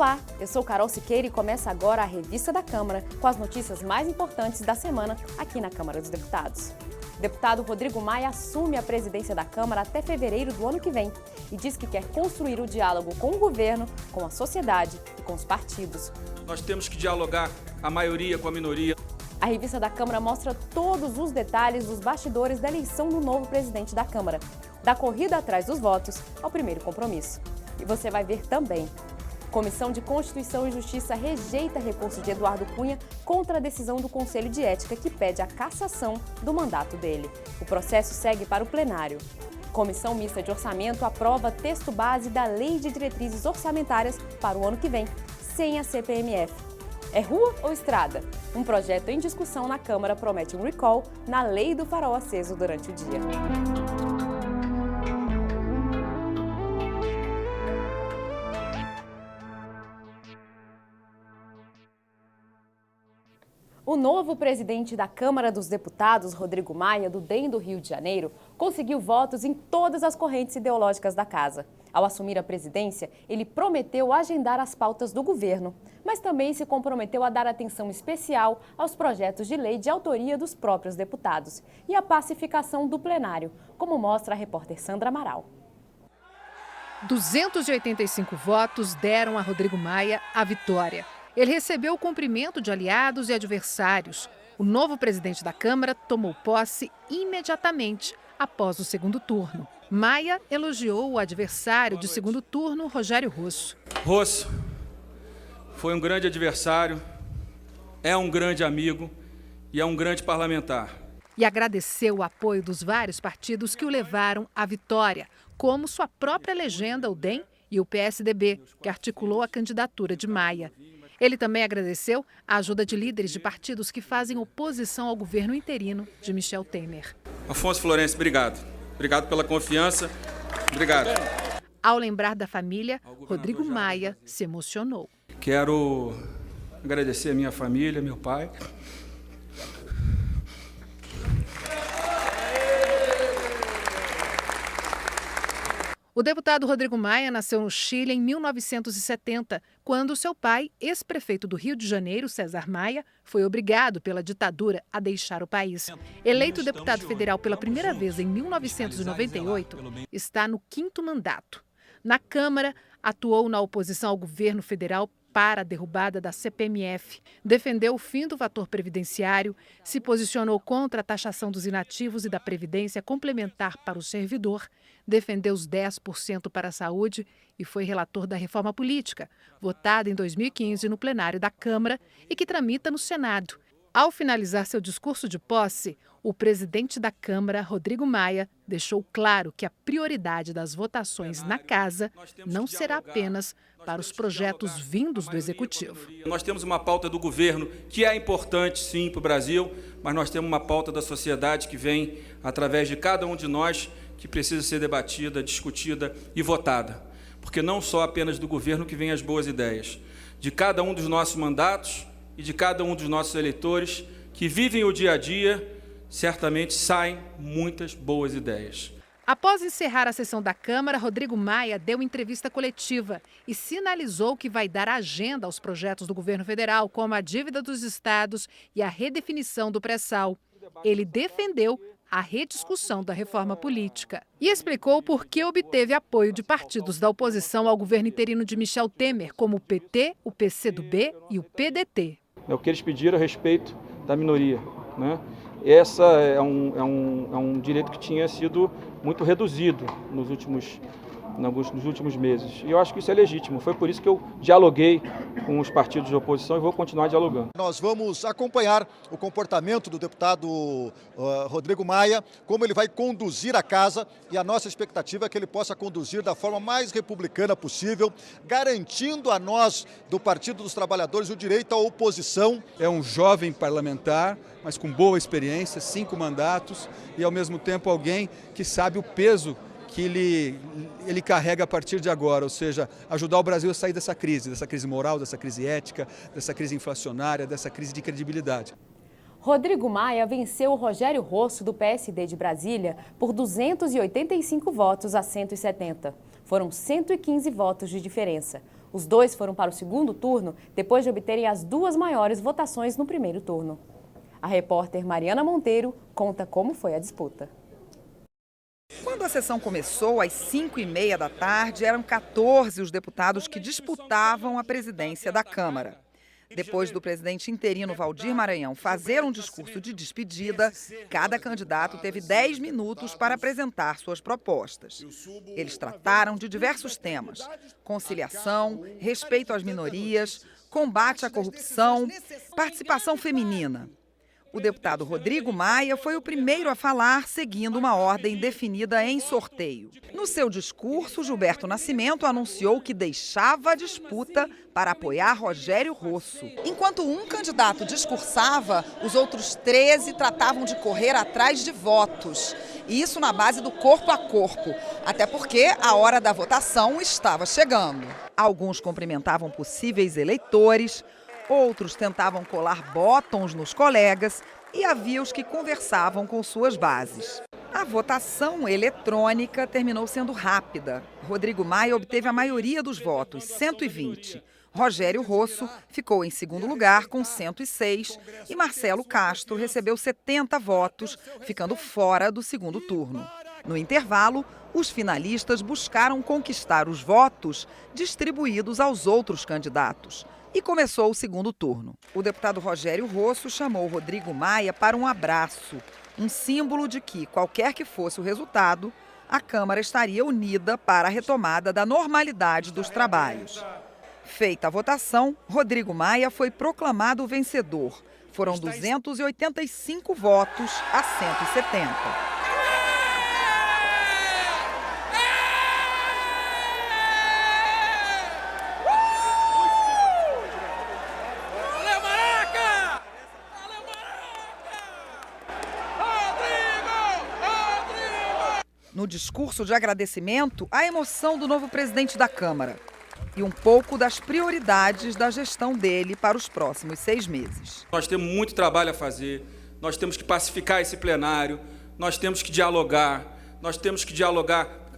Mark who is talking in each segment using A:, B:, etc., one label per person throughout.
A: Olá, eu sou Carol Siqueira e começa agora a Revista da Câmara com as notícias mais importantes da semana aqui na Câmara dos Deputados. O deputado Rodrigo Maia assume a presidência da Câmara até fevereiro do ano que vem e diz que quer construir o diálogo com o governo, com a sociedade e com os partidos.
B: Nós temos que dialogar a maioria com a minoria.
A: A Revista da Câmara mostra todos os detalhes dos bastidores da eleição do novo presidente da Câmara, da corrida atrás dos votos ao primeiro compromisso. E você vai ver também: Comissão de Constituição e Justiça rejeita recurso de Eduardo Cunha contra a decisão do Conselho de Ética que pede a cassação do mandato dele. O processo segue para o plenário. Comissão Mista de Orçamento aprova texto base da Lei de Diretrizes Orçamentárias para o ano que vem, sem a CPMF. É rua ou estrada? Um projeto em discussão na Câmara promete um recall na Lei do Farol aceso durante o dia. O novo presidente da Câmara dos Deputados, Rodrigo Maia, do DEM do Rio de Janeiro, conseguiu votos em todas as correntes ideológicas da casa. Ao assumir a presidência, ele prometeu agendar as pautas do governo, mas também se comprometeu a dar atenção especial aos projetos de lei de autoria dos próprios deputados e à pacificação do plenário, como mostra a repórter Sandra Amaral.
C: 285 votos deram a Rodrigo Maia a vitória. Ele recebeu o cumprimento de aliados e adversários. O novo presidente da Câmara tomou posse imediatamente após o segundo turno. Maia elogiou o adversário de segundo turno, Rogério Rosso.
B: Rosso foi um grande adversário, é um grande amigo e é um grande parlamentar.
C: E agradeceu o apoio dos vários partidos que o levaram à vitória, como sua própria legenda, o DEM, e o PSDB, que articulou a candidatura de Maia. Ele também agradeceu a ajuda de líderes de partidos que fazem oposição ao governo interino de Michel Temer.
B: Afonso Florencio, obrigado. Obrigado pela confiança. Obrigado.
C: Ao lembrar da família, Rodrigo Maia se emocionou.
B: Quero agradecer a minha família, meu pai.
C: O deputado Rodrigo Maia nasceu no Chile em 1970, quando seu pai, ex-prefeito do Rio de Janeiro, César Maia, foi obrigado pela ditadura a deixar o país. Eleito deputado federal pela primeira vez em 1998, está no 5º mandato. Na Câmara, atuou na oposição ao governo federal para a derrubada da CPMF, defendeu o fim do fator previdenciário, se posicionou contra a taxação dos inativos e da previdência complementar para o servidor, defendeu os 10% para a saúde e foi relator da reforma política, votada em 2015 no plenário da Câmara e que tramita no Senado. Ao finalizar seu discurso de posse, o presidente da Câmara, Rodrigo Maia, deixou claro que a prioridade das votações na casa não será apenas para os projetos vindos do Executivo.
B: Nós temos uma pauta do governo que é importante, sim, para o Brasil, mas nós temos uma pauta da sociedade que vem através de cada um de nós, que precisa ser debatida, discutida e votada. Porque não só apenas do governo que vem as boas ideias. De cada um dos nossos mandatos e de cada um dos nossos eleitores que vivem o dia a dia, certamente saem muitas boas ideias.
C: Após encerrar a sessão da Câmara, Rodrigo Maia deu entrevista coletiva e sinalizou que vai dar agenda aos projetos do governo federal, como a dívida dos estados e a redefinição do pré-sal. Ele defendeu a rediscussão da reforma política e explicou por que obteve apoio de partidos da oposição ao governo interino de Michel Temer, como o PT, o PCdoB e o PDT.
D: É o que eles pediram a respeito da minoria, né? Essa é um direito que tinha sido muito reduzido nos últimos meses. E eu acho que isso é legítimo. Foi por isso que eu dialoguei com os partidos de oposição e vou continuar dialogando.
E: Nós vamos acompanhar o comportamento do deputado Rodrigo Maia, como ele vai conduzir a casa, e a nossa expectativa é que ele possa conduzir da forma mais republicana possível, garantindo a nós, do Partido dos Trabalhadores, o direito à oposição.
F: É um jovem parlamentar, mas com boa experiência, 5 mandatos, e ao mesmo tempo alguém que sabe o peso que ele carrega a partir de agora, ou seja, ajudar o Brasil a sair dessa crise moral, dessa crise ética, dessa crise inflacionária, dessa crise de credibilidade.
A: Rodrigo Maia venceu o Rogério Rosso, do PSD de Brasília, por 285 votos a 170. Foram 115 votos de diferença. Os dois foram para o segundo turno depois de obterem as duas maiores votações no primeiro turno. A repórter Mariana Monteiro conta como foi a disputa.
G: Quando a sessão começou, às 5h30 da tarde, eram 14 os deputados que disputavam a presidência da Câmara. Depois do presidente interino Waldir Maranhão fazer um discurso de despedida, cada candidato teve 10 minutos para apresentar suas propostas. Eles trataram de diversos temas: conciliação, respeito às minorias, combate à corrupção, participação feminina. O deputado Rodrigo Maia foi o primeiro a falar, seguindo uma ordem definida em sorteio. No seu discurso, Gilberto Nascimento anunciou que deixava a disputa para apoiar Rogério Rosso. Enquanto um candidato discursava, os outros 13 tratavam de correr atrás de votos. E isso na base do corpo a corpo, até porque a hora da votação estava chegando. Alguns cumprimentavam possíveis eleitores, outros tentavam colar botões nos colegas e havia os que conversavam com suas bases. A votação eletrônica terminou sendo rápida. Rodrigo Maia obteve a maioria dos votos, 120. Rogério Rosso ficou em segundo lugar com 106 e Marcelo Castro recebeu 70 votos, ficando fora do segundo turno. No intervalo, os finalistas buscaram conquistar os votos distribuídos aos outros candidatos. E começou o segundo turno. O deputado Rogério Rosso chamou Rodrigo Maia para um abraço, um símbolo de que, qualquer que fosse o resultado, a Câmara estaria unida para a retomada da normalidade dos trabalhos. Feita a votação, Rodrigo Maia foi proclamado vencedor. Foram 285 votos a 170. No discurso de agradecimento, a emoção do novo presidente da Câmara e um pouco das prioridades da gestão dele para os próximos 6 meses.
B: Nós temos muito trabalho a fazer, nós temos que pacificar esse plenário, nós temos que dialogar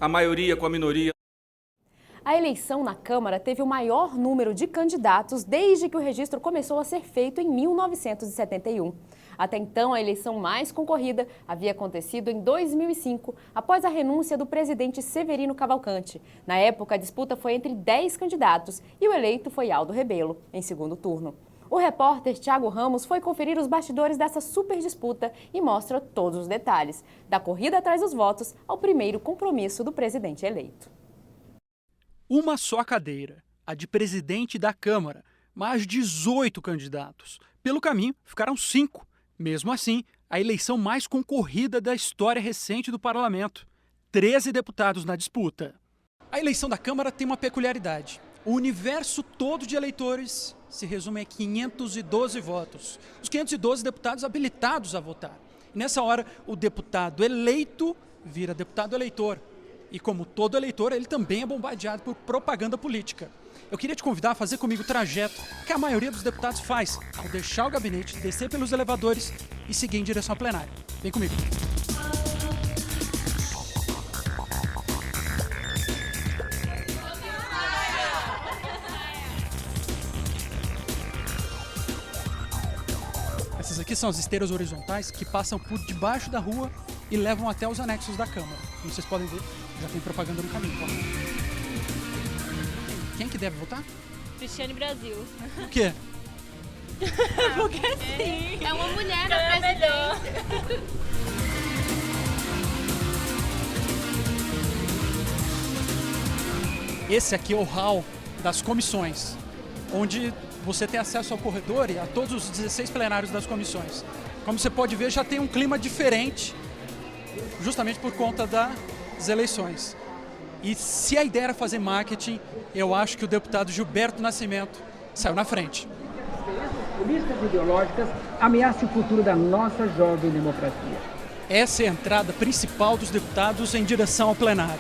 B: a maioria com a minoria.
A: A eleição na Câmara teve o maior número de candidatos desde que o registro começou a ser feito em 1971. Até então, a eleição mais concorrida havia acontecido em 2005, após a renúncia do presidente Severino Cavalcante. Na época, a disputa foi entre 10 candidatos e o eleito foi Aldo Rebelo, em segundo turno. O repórter Thiago Ramos foi conferir os bastidores dessa super disputa e mostra todos os detalhes, da corrida atrás dos votos ao primeiro compromisso do presidente eleito.
H: Uma só cadeira, a de presidente da Câmara, mais 18 candidatos. Pelo caminho, ficaram 5. Mesmo assim, a eleição mais concorrida da história recente do parlamento. 13 deputados na disputa. A eleição da Câmara tem uma peculiaridade. O universo todo de eleitores se resume a 512 votos. Os 512 deputados habilitados a votar. E nessa hora, o deputado eleito vira deputado eleitor. E como todo eleitor, ele também é bombardeado por propaganda política. Eu queria te convidar a fazer comigo o trajeto que a maioria dos deputados faz ao deixar o gabinete, descer pelos elevadores e seguir em direção ao plenário. Vem comigo. Essas aqui são as esteiras horizontais que passam por debaixo da rua e levam até os anexos da Câmara. Como vocês podem ver, já tem propaganda no caminho. Quem que deve votar?
I: Cristiane Brasil.
H: Por quê?
I: Porque sim. É uma mulher na presidência.
H: Esse aqui é o hall das comissões, onde você tem acesso ao corredor e a todos os 16 plenários das comissões. Como você pode ver, já tem um clima diferente, justamente por conta das eleições. E se a ideia era fazer marketing, eu acho que o deputado Gilberto Nascimento saiu na frente.
J: Políticas ideológicas ameaçam o futuro da nossa jovem democracia.
H: Essa é a entrada principal dos deputados em direção ao plenário.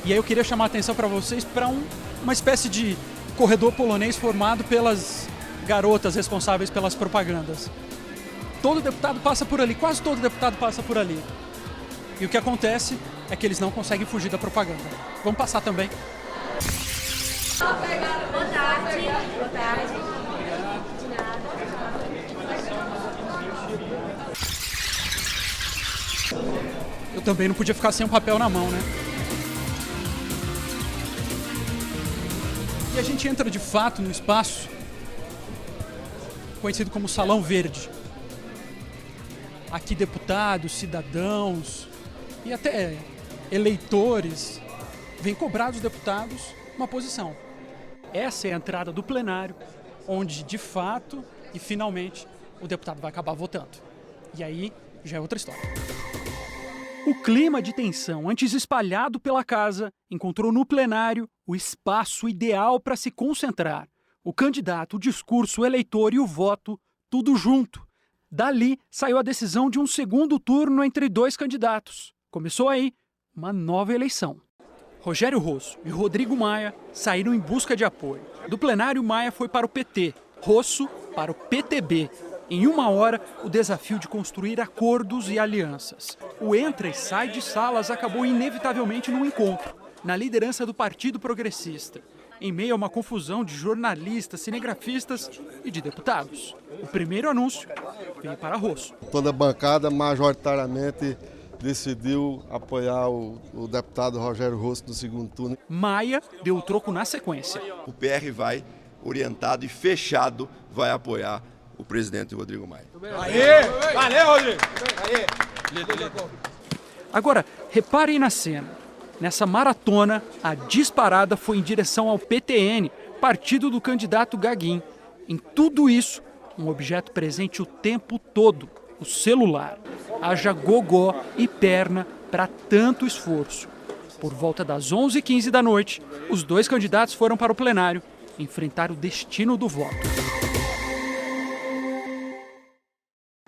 H: E aí eu queria chamar a atenção para vocês para uma espécie de corredor polonês formado pelas garotas responsáveis pelas propagandas. Todo deputado passa por ali, quase todo deputado passa por ali. E o que acontece é que eles não conseguem fugir da propaganda. Vamos passar também.
I: Boa tarde. tarde. Boa tarde. De nada.
H: Eu também não podia ficar sem um papel na mão, né? E a gente entra de fato no espaço conhecido como Salão Verde. Aqui deputados, cidadãos e até eleitores vêm cobrar dos deputados uma posição. Essa é a entrada do plenário, onde de fato e finalmente o deputado vai acabar votando. E aí já é outra história. O clima de tensão antes espalhado pela casa encontrou no plenário o espaço ideal para se concentrar. O candidato, o discurso, o eleitor e o voto, tudo junto. Dali saiu a decisão de um segundo turno entre dois candidatos. Começou aí uma nova eleição. Rogério Rosso e Rodrigo Maia saíram em busca de apoio. Do plenário, Maia foi para o PT, Rosso para o PTB. Em uma hora, o desafio de construir acordos e alianças. O entra e sai de salas acabou inevitavelmente num encontro, na liderança do Partido Progressista, em meio a uma confusão de jornalistas, cinegrafistas e de deputados. O primeiro anúncio veio para Rosso.
K: Toda a bancada majoritariamente decidiu apoiar o deputado Rogério Rosso no segundo turno.
H: Maia deu o troco na sequência.
L: O PR vai, orientado e fechado, vai apoiar o presidente Rodrigo Maia.
F: Aê! Valeu, Rodrigo! Aê!
H: Agora, reparem na cena. Nessa maratona, a disparada foi em direção ao PTN, partido do candidato Gaguin. Em tudo isso, um objeto presente o tempo todo, o celular. Haja gogó e perna para tanto esforço. Por volta das 11h15 da noite, os dois candidatos foram para o plenário enfrentar o destino do voto.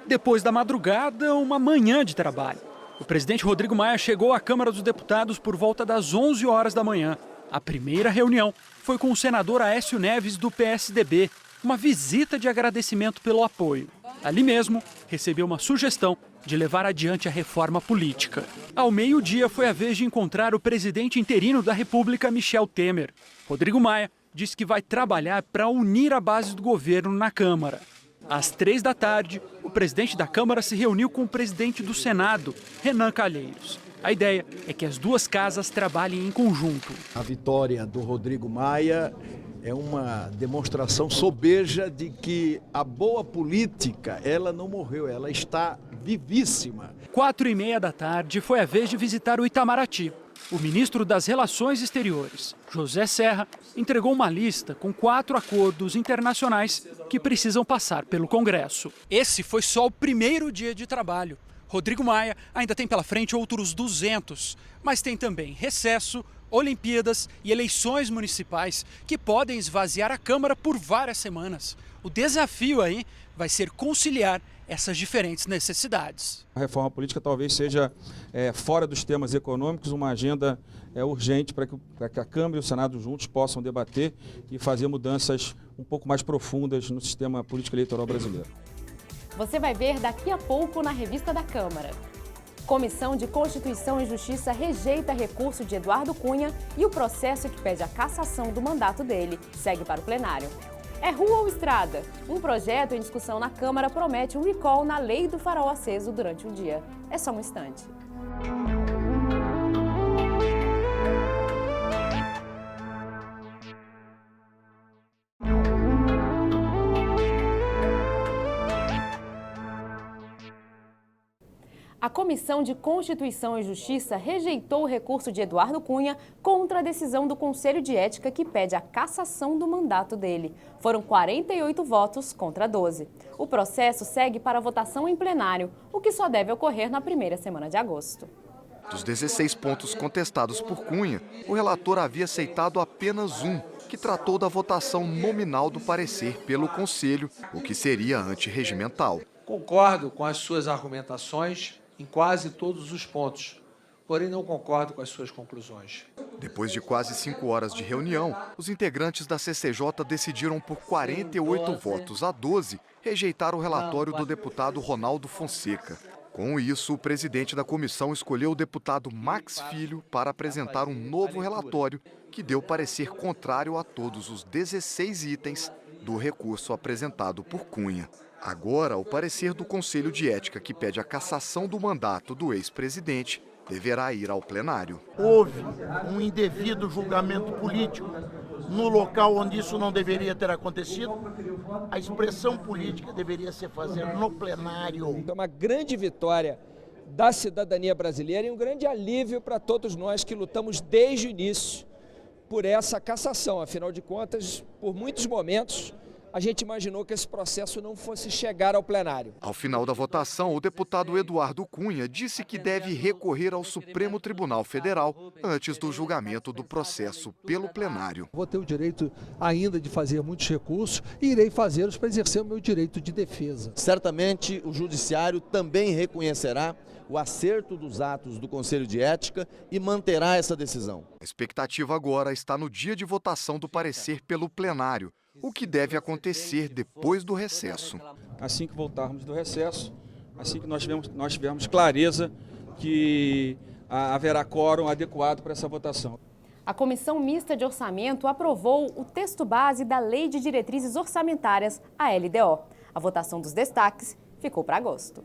H: Depois da madrugada, uma manhã de trabalho. O presidente Rodrigo Maia chegou à Câmara dos Deputados por volta das 11 horas da manhã. A primeira reunião foi com o senador Aécio Neves, do PSDB, uma visita de agradecimento pelo apoio. Ali mesmo, recebeu uma sugestão de levar adiante a reforma política. Ao meio-dia, foi a vez de encontrar o presidente interino da República, Michel Temer. Rodrigo Maia disse que vai trabalhar para unir a base do governo na Câmara. Às 3 da tarde, o presidente da Câmara se reuniu com o presidente do Senado, Renan Calheiros. A ideia é que as duas casas trabalhem em conjunto.
M: A vitória do Rodrigo Maia é uma demonstração sobeja de que a boa política, ela não morreu, ela está vivíssima.
H: 4h30 da tarde foi a vez de visitar o Itamaraty. O ministro das Relações Exteriores, José Serra, entregou uma lista com 4 acordos internacionais que precisam passar pelo Congresso. Esse foi só o primeiro dia de trabalho. Rodrigo Maia ainda tem pela frente outros 200, mas tem também recesso, Olimpíadas e eleições municipais que podem esvaziar a Câmara por várias semanas. O desafio aí vai ser conciliar essas diferentes necessidades.
D: A reforma política talvez seja, fora dos temas econômicos, uma agenda urgente para que a Câmara e o Senado juntos possam debater e fazer mudanças um pouco mais profundas no sistema político eleitoral brasileiro.
A: Você vai ver daqui a pouco na revista da Câmara. Comissão de Constituição e Justiça rejeita recurso de Eduardo Cunha e o processo que pede a cassação do mandato dele segue para o plenário. É rua ou estrada? Um projeto em discussão na Câmara promete um recall na lei do farol aceso durante o dia. É só um instante. A Comissão de Constituição e Justiça rejeitou o recurso de Eduardo Cunha contra a decisão do Conselho de Ética que pede a cassação do mandato dele. Foram 48 votos contra 12. O processo segue para votação em plenário, o que só deve ocorrer na primeira semana de agosto.
L: Dos 16 pontos contestados por Cunha, o relator havia aceitado apenas um, que tratou da votação nominal do parecer pelo Conselho, o que seria antirregimental.
N: Concordo com as suas argumentações em quase todos os pontos, porém não concordo com as suas conclusões.
L: Depois de quase 5 horas de reunião, os integrantes da CCJ decidiram por 48 votos a 12 rejeitar o relatório do deputado Ronaldo Fonseca. Com isso, o presidente da comissão escolheu o deputado Max Filho para apresentar um novo relatório que deu parecer contrário a todos os 16 itens do recurso apresentado por Cunha. Agora, o parecer do Conselho de Ética, que pede a cassação do mandato do ex-presidente, deverá ir ao plenário.
O: Houve um indevido julgamento político no local onde isso não deveria ter acontecido. A expressão política deveria ser feita no plenário.
P: É uma grande vitória da cidadania brasileira e um grande alívio para todos nós que lutamos desde o início por essa cassação. Afinal de contas, por muitos momentos, a gente imaginou que esse processo não fosse chegar ao plenário.
L: Ao final da votação, o deputado Eduardo Cunha disse que deve recorrer ao Supremo Tribunal Federal antes do julgamento do processo pelo plenário.
Q: Vou ter o direito ainda de fazer muitos recursos e irei fazê-los para exercer o meu direito de defesa.
R: Certamente o Judiciário também reconhecerá o acerto dos atos do Conselho de Ética e manterá essa decisão.
L: A expectativa agora está no dia de votação do parecer pelo plenário, o que deve acontecer depois do recesso.
D: Assim que voltarmos do recesso, assim que nós tivermos clareza que haverá quórum adequado para essa votação.
A: A Comissão Mista de Orçamento aprovou o texto base da Lei de Diretrizes Orçamentárias, a LDO. A votação dos destaques ficou para agosto.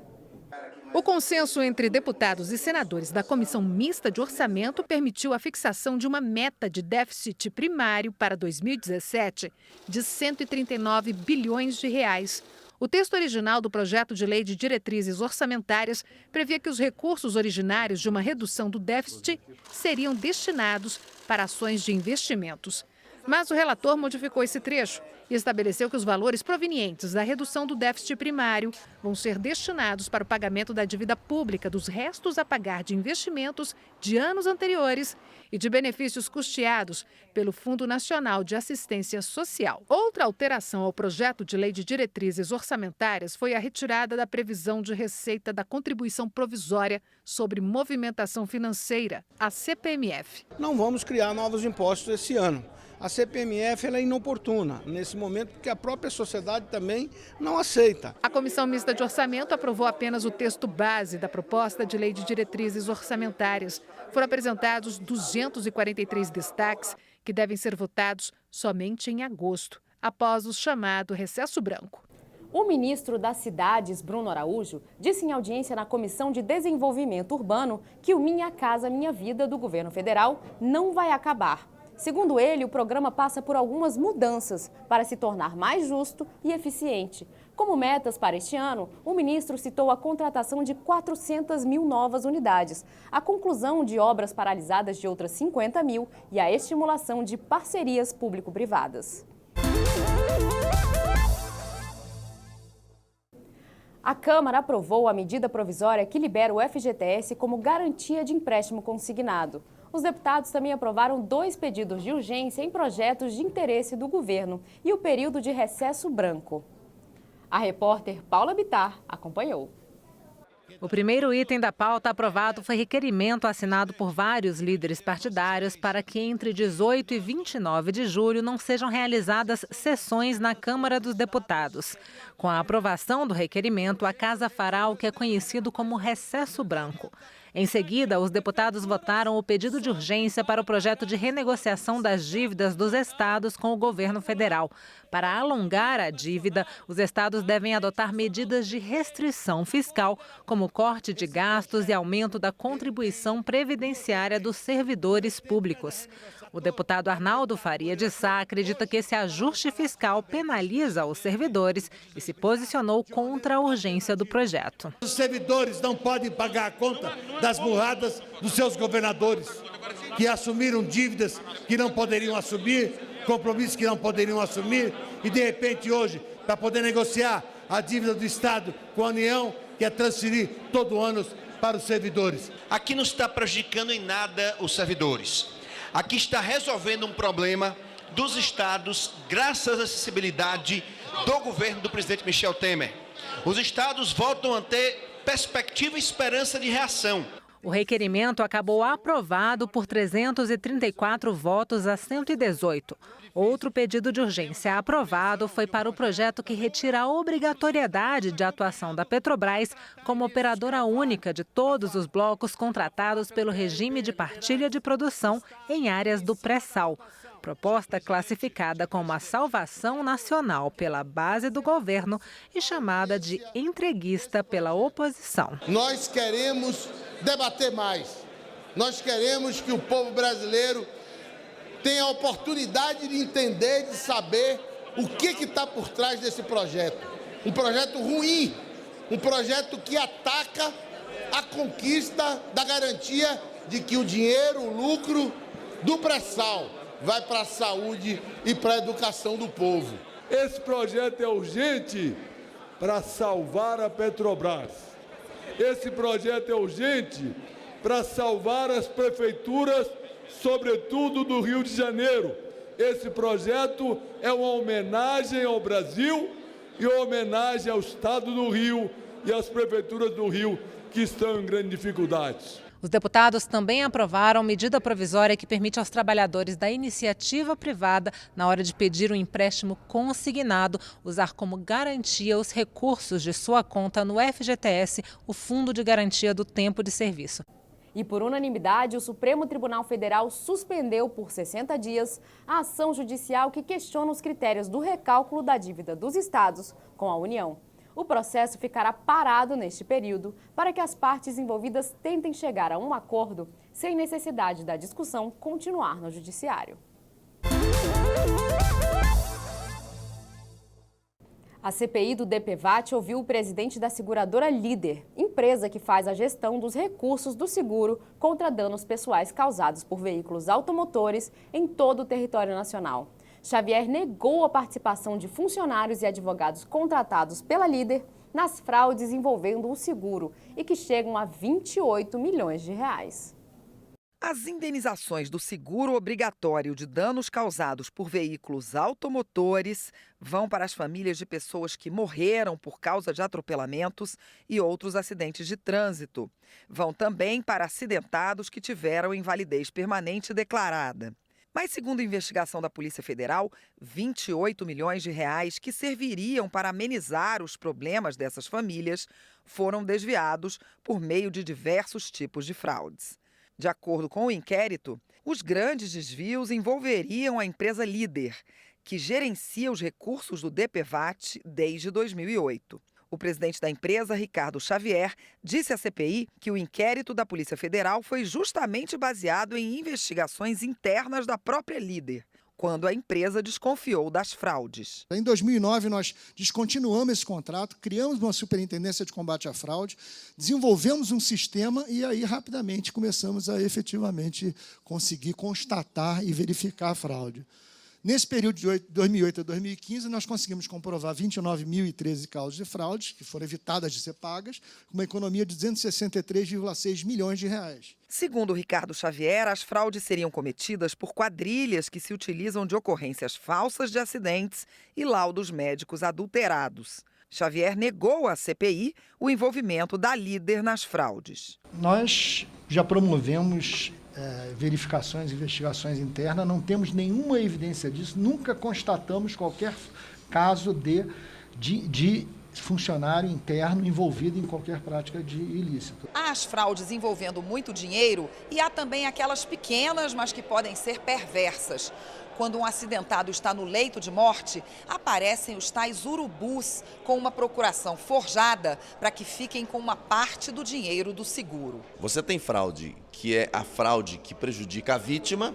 C: O consenso entre deputados e senadores da Comissão Mista de Orçamento permitiu a fixação de uma meta de déficit primário para 2017 de 139 bilhões de reais. O texto original do projeto de lei de diretrizes orçamentárias previa que os recursos originários de uma redução do déficit seriam destinados para ações de investimentos. Mas o relator modificou esse trecho e estabeleceu que os valores provenientes da redução do déficit primário vão ser destinados para o pagamento da dívida pública dos restos a pagar de investimentos de anos anteriores e de benefícios custeados pelo Fundo Nacional de Assistência Social. Outra alteração ao projeto de lei de diretrizes orçamentárias foi a retirada da previsão de receita da Contribuição Provisória sobre Movimentação Financeira, a CPMF.
S: Não vamos criar novos impostos esse ano. A CPMF ela é inoportuna nesse momento porque a própria sociedade também não aceita.
C: A Comissão Mista de Orçamento aprovou apenas o texto base da proposta de lei de diretrizes orçamentárias. Foram apresentados 243 destaques que devem ser votados somente em agosto, após o chamado recesso branco.
A: O ministro das Cidades, Bruno Araújo, disse em audiência na Comissão de Desenvolvimento Urbano que o Minha Casa Minha Vida do governo federal não vai acabar. Segundo ele, o programa passa por algumas mudanças para se tornar mais justo e eficiente. Como metas para este ano, o ministro citou a contratação de 400 mil novas unidades, a conclusão de obras paralisadas de outras 50 mil e a estimulação de parcerias público-privadas. A Câmara aprovou a medida provisória que libera o FGTS como garantia de empréstimo consignado. Os deputados também aprovaram 2 pedidos de urgência em projetos de interesse do governo e o período de recesso branco. A repórter Paula Bittar acompanhou.
T: O primeiro item da pauta aprovado foi requerimento assinado por vários líderes partidários para que entre 18 e 29 de julho não sejam realizadas sessões na Câmara dos Deputados. Com a aprovação do requerimento, a Casa fará o que é conhecido como recesso branco. Em seguida, os deputados votaram o pedido de urgência para o projeto de renegociação das dívidas dos estados com o governo federal. Para alongar a dívida, os estados devem adotar medidas de restrição fiscal, como corte de gastos e aumento da contribuição previdenciária dos servidores públicos. O deputado Arnaldo Faria de Sá acredita que esse ajuste fiscal penaliza os servidores e se posicionou contra a urgência do projeto.
U: Os servidores não podem pagar a conta das burradas dos seus governadores, que assumiram dívidas que não poderiam assumir, compromissos que não poderiam assumir, e de repente hoje, para poder negociar a dívida do Estado com a União, quer transferir todo ano para os servidores.
V: Aqui não está prejudicando em nada os servidores. Aqui está resolvendo um problema dos estados, graças à acessibilidade do governo do presidente Michel Temer. Os estados voltam a ter perspectiva e esperança de reação.
T: O requerimento acabou aprovado por 334 votos a 118. Outro pedido de urgência aprovado foi para o projeto que retira a obrigatoriedade de atuação da Petrobras como operadora única de todos os blocos contratados pelo regime de partilha de produção em áreas do pré-sal. Proposta classificada como a salvação nacional pela base do governo e chamada de entreguista pela oposição.
U: Nós queremos debater mais. Nós queremos que o povo brasileiro tenha a oportunidade de entender, de saber o que está por trás desse projeto. Um projeto ruim, um projeto que ataca a conquista da garantia de que o dinheiro, o lucro do pré-sal vai para a saúde e para a educação do povo.
E: Esse projeto é urgente para salvar a Petrobras. Esse projeto é urgente para salvar as prefeituras, sobretudo do Rio de Janeiro. Esse projeto é uma homenagem ao Brasil e uma homenagem ao Estado do Rio e às prefeituras do Rio que estão em grandes dificuldades.
T: Os deputados também aprovaram medida provisória que permite aos trabalhadores da iniciativa privada, na hora de pedir um empréstimo consignado, usar como garantia os recursos de sua conta no FGTS, o Fundo de Garantia do Tempo de Serviço.
A: E por unanimidade, o Supremo Tribunal Federal suspendeu por 60 dias a ação judicial que questiona os critérios do recálculo da dívida dos estados com a União. O processo ficará parado neste período para que as partes envolvidas tentem chegar a um acordo sem necessidade da discussão continuar no Judiciário. A CPI do DPVAT ouviu o presidente da seguradora Líder, empresa que faz a gestão dos recursos do seguro contra danos pessoais causados por veículos automotores em todo o território nacional. Xavier negou a participação de funcionários e advogados contratados pela Líder nas fraudes envolvendo o seguro e que chegam a 28 milhões de reais.
G: As indenizações do seguro obrigatório de danos causados por veículos automotores vão para as famílias de pessoas que morreram por causa de atropelamentos e outros acidentes de trânsito. Vão também para acidentados que tiveram invalidez permanente declarada. Mas, segundo a investigação da Polícia Federal, 28 milhões de reais que serviriam para amenizar os problemas dessas famílias foram desviados por meio de diversos tipos de fraudes. De acordo com o inquérito, os grandes desvios envolveriam a empresa Líder, que gerencia os recursos do DPVAT desde 2008. O presidente da empresa, Ricardo Xavier, disse à CPI que o inquérito da Polícia Federal foi justamente baseado em investigações internas da própria Líder, quando a empresa desconfiou das fraudes.
W: Em 2009, nós descontinuamos esse contrato, criamos uma superintendência de combate à fraude, desenvolvemos um sistema e aí, rapidamente, começamos a efetivamente conseguir constatar e verificar a fraude. Nesse período de 2008 a 2015, nós conseguimos comprovar 29.013 causas de fraudes, que foram evitadas de ser pagas, com uma economia de 263,6 milhões de reais.
G: Segundo Ricardo Xavier, as fraudes seriam cometidas por quadrilhas que se utilizam de ocorrências falsas de acidentes e laudos médicos adulterados. Xavier negou à CPI o envolvimento da Líder nas fraudes.
W: Nós já promovemos verificações, investigações internas, não temos nenhuma evidência disso, nunca constatamos qualquer caso de funcionário interno envolvido em qualquer prática de ilícito.
G: Há as fraudes envolvendo muito dinheiro e há também aquelas pequenas, mas que podem ser perversas. Quando um acidentado está no leito de morte, aparecem os tais urubus com uma procuração forjada para que fiquem com uma parte do dinheiro do seguro.
R: Você tem fraude, que é a fraude que prejudica a vítima,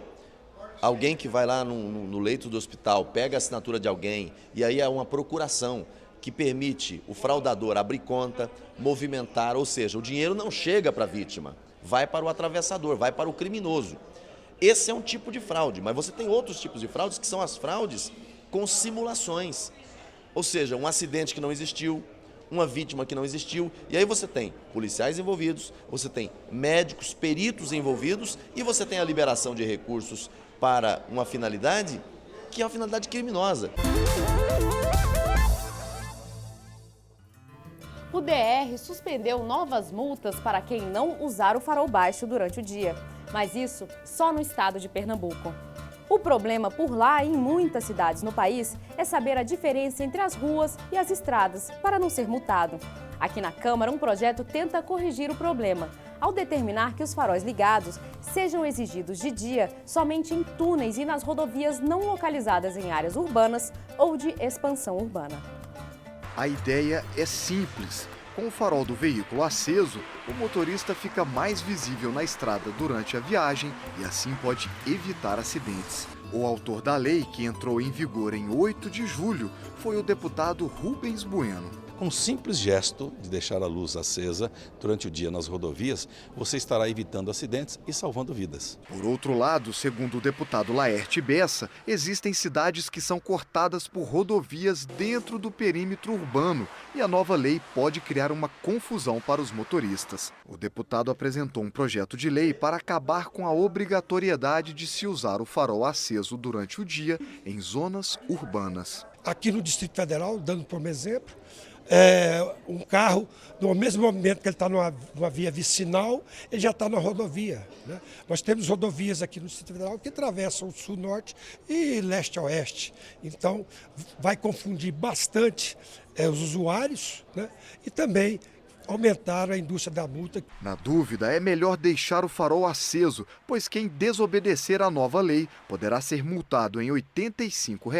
R: alguém que vai lá no leito do hospital, pega a assinatura de alguém e aí é uma procuração que permite o fraudador abrir conta, movimentar, ou seja, o dinheiro não chega para a vítima, vai para o atravessador, vai para o criminoso. Esse é um tipo de fraude, mas você tem outros tipos de fraudes que são as fraudes com simulações. Ou seja, um acidente que não existiu, uma vítima que não existiu, e aí você tem policiais envolvidos, você tem médicos, peritos envolvidos e você tem a liberação de recursos para uma finalidade que é uma finalidade criminosa.
A: O DR suspendeu novas multas para quem não usar o farol baixo durante o dia, mas isso só no estado de Pernambuco. O problema por lá e em muitas cidades no país é saber a diferença entre as ruas e as estradas para não ser multado. Aqui na Câmara, um projeto tenta corrigir o problema, ao determinar que os faróis ligados sejam exigidos de dia somente em túneis e nas rodovias não localizadas em áreas urbanas ou de expansão urbana.
L: A ideia é simples. Com o farol do veículo aceso, o motorista fica mais visível na estrada durante a viagem e assim pode evitar acidentes. O autor da lei, que entrou em vigor em 8 de julho, foi o deputado Rubens Bueno.
B: Com um simples gesto de deixar a luz acesa durante o dia nas rodovias, você estará evitando acidentes e salvando vidas.
L: Por outro lado, segundo o deputado Laerte Bessa, existem cidades que são cortadas por rodovias dentro do perímetro urbano e a nova lei pode criar uma confusão para os motoristas. O deputado apresentou um projeto de lei para acabar com a obrigatoriedade de se usar o farol aceso durante o dia em zonas urbanas.
I: Aqui no Distrito Federal, dando como exemplo, um carro, no mesmo momento que ele está numa via vicinal, ele já está na rodovia, né? Nós temos rodovias aqui no Distrito Federal que atravessam o sul-norte e leste-oeste. Então, vai confundir bastante os usuários, né? E também aumentar a indústria da multa.
L: Na dúvida, é melhor deixar o farol aceso, pois quem desobedecer à nova lei poderá ser multado em R$ 85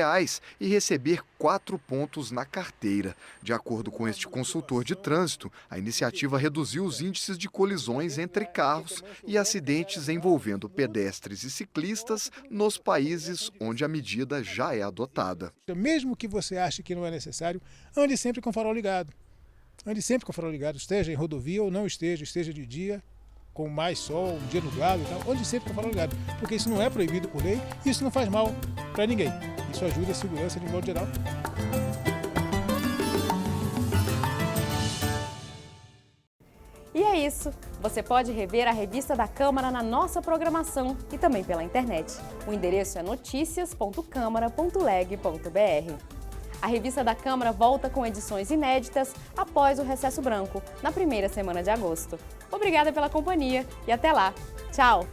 L: e receber 4 pontos na carteira. De acordo com este consultor de trânsito, a iniciativa reduziu os índices de colisões entre carros e acidentes envolvendo pedestres e ciclistas nos países onde a medida já é adotada.
J: Mesmo que você ache que não é necessário, ande sempre com o farol ligado. Ande sempre com o farol ligado, esteja em rodovia ou não esteja de dia, com mais sol, um dia nublado e tal, ande sempre com o farol ligado, porque isso não é proibido por lei e isso não faz mal para ninguém. Isso ajuda a segurança de modo geral.
A: E é isso! Você pode rever a revista da Câmara na nossa programação e também pela internet. O endereço é noticias.câmara.leg.br. A revista da Câmara volta com edições inéditas após o Recesso Branco, na primeira semana de agosto. Obrigada pela companhia e até lá. Tchau!